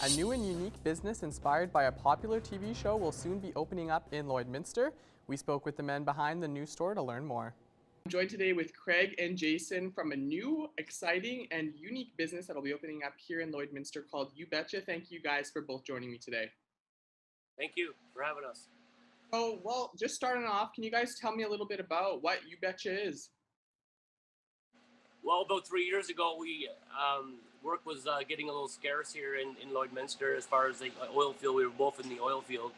A new and unique business inspired by a popular TV show will soon be opening up in Lloydminster. We spoke with the men behind the new store to learn more. I'm joined today with Craig and Jason from a new, exciting, and unique business that will be opening up here in Lloydminster called You Betcha. Thank you guys for both joining me today. Thank you for having us. Oh, well, just starting off, can you guys tell me a little bit about what You Betcha is? Well, about 3 years ago, work was getting a little scarce here in Lloydminster as far as the oil field. We were both in the oil field,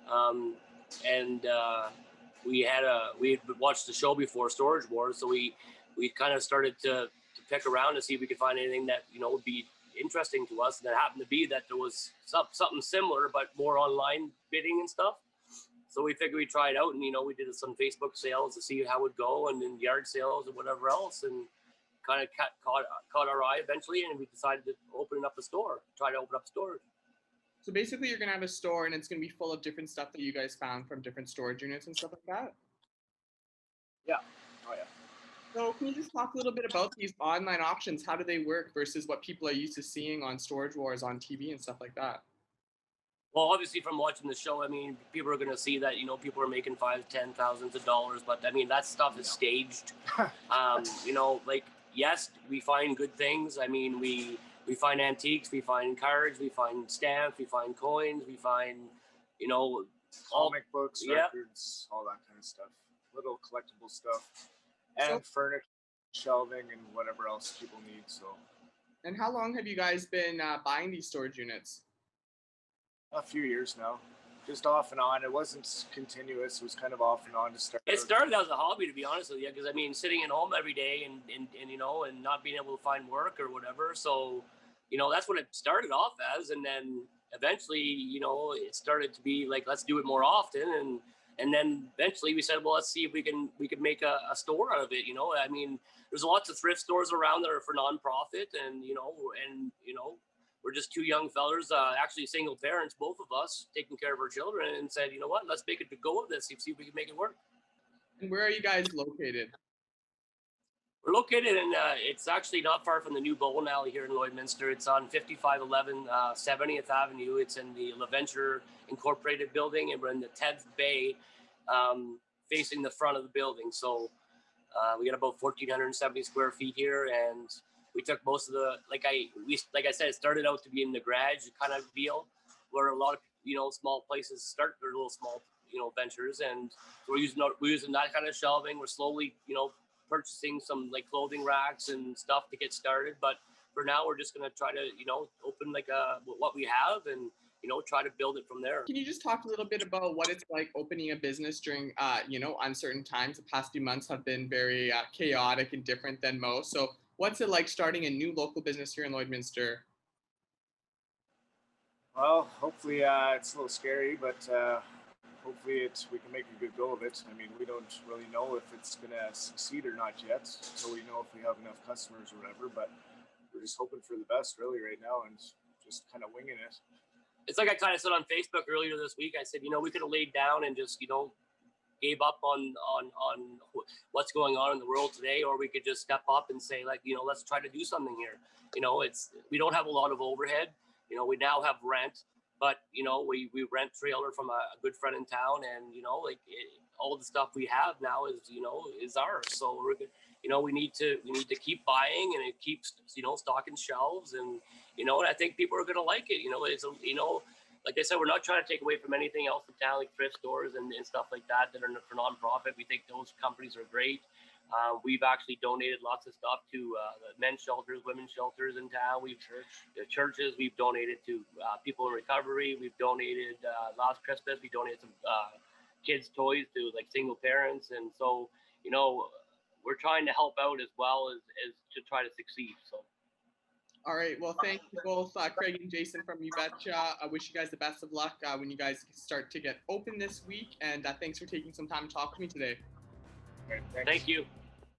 um, and we had watched the show before, Storage Wars, so we kind of started to pick around to see if we could find anything that would be interesting to us. And it happened to be that there was something similar, but more online bidding and stuff. So we figured we'd try it out, and we did some Facebook sales to see how it would go, and then yard sales and whatever else, and kind of caught our eye eventually, and we decided to try to open up stores. So basically you're going to have a store and it's going to be full of different stuff that you guys found from different storage units and stuff like that? Yeah. Oh yeah. So can you just talk a little bit about these online auctions? How do they work versus what people are used to seeing on Storage Wars on TV and stuff like that? Well, obviously from watching the show, I mean, people are going to see that, people are making $5,000-$10,000 but I mean, that stuff is staged. Yes, we find good things. I mean, we find antiques, we find cards, we find stamps, we find coins, we find, comic books, records, all that kind of stuff. Little collectible stuff, and furniture, shelving, and whatever else people need. So. And how long have you guys been buying these storage units? A few years now. Just off and on. It wasn't continuous. It was kind of off and on to start. It started as a hobby, to be honest with you, because I mean, sitting at home every day and not being able to find work or whatever. So, that's what it started off as, and then eventually, it started to be like, let's do it more often, and then eventually we said, well, let's see if we can make a store out of it. I mean, there's lots of thrift stores around that are for nonprofit, and we're just two young fellas, actually single parents, both of us, taking care of our children, and said, you know what, let's make it a go of this, see if we can make it work. And where are you guys located? We're located in, it's actually not far from the new bowling alley here in Lloydminster. It's on 5511 70th Avenue. It's in the LaVenture Incorporated building, and we're in the 10th bay, facing the front of the building. So we got about 1,470 square feet here, and we took most of the, like I said, it started out to be in the garage kind of deal, where a lot of small places start their little small ventures, and we're using that kind of shelving. We're slowly purchasing some like clothing racks and stuff to get started, but for now we're just going to try to open like what we have and try to build it from there. Can you just talk a little bit about what it's like opening a business during uncertain times? The past few months have been very chaotic and different than most. So what's it like starting a new local business here in Lloydminster? Well, hopefully it's a little scary, but hopefully we can make a good go of it. I mean, we don't really know if it's going to succeed or not yet, so we know if we have enough customers or whatever, but we're just hoping for the best really right now and just kind of winging it. It's like I kind of said on Facebook earlier this week. I said, we could have laid down and just, gave up on what's going on in the world today, or we could just step up and say, like, let's try to do something here. We don't have a lot of overhead. We now have rent, but we rent trailer from a good friend in town, and all the stuff we have now is ours. So we're good. We need to keep buying, and it keeps stocking shelves, and and I think people are gonna like it. It's like I said, we're not trying to take away from anything else in town, like thrift stores and stuff like that are for nonprofit. We think those companies are great. We've actually donated lots of stuff to the men's shelters, women's shelters in town. The churches. We've donated to people in recovery. We've donated last Christmas. We donated some kids' toys to like single parents, and so we're trying to help out as well as to try to succeed. So. All right. Well, thank you both, Craig and Jason from You Betcha. I wish you guys the best of luck when you guys start to get open this week, and thanks for taking some time to talk to me today. Great, thank you.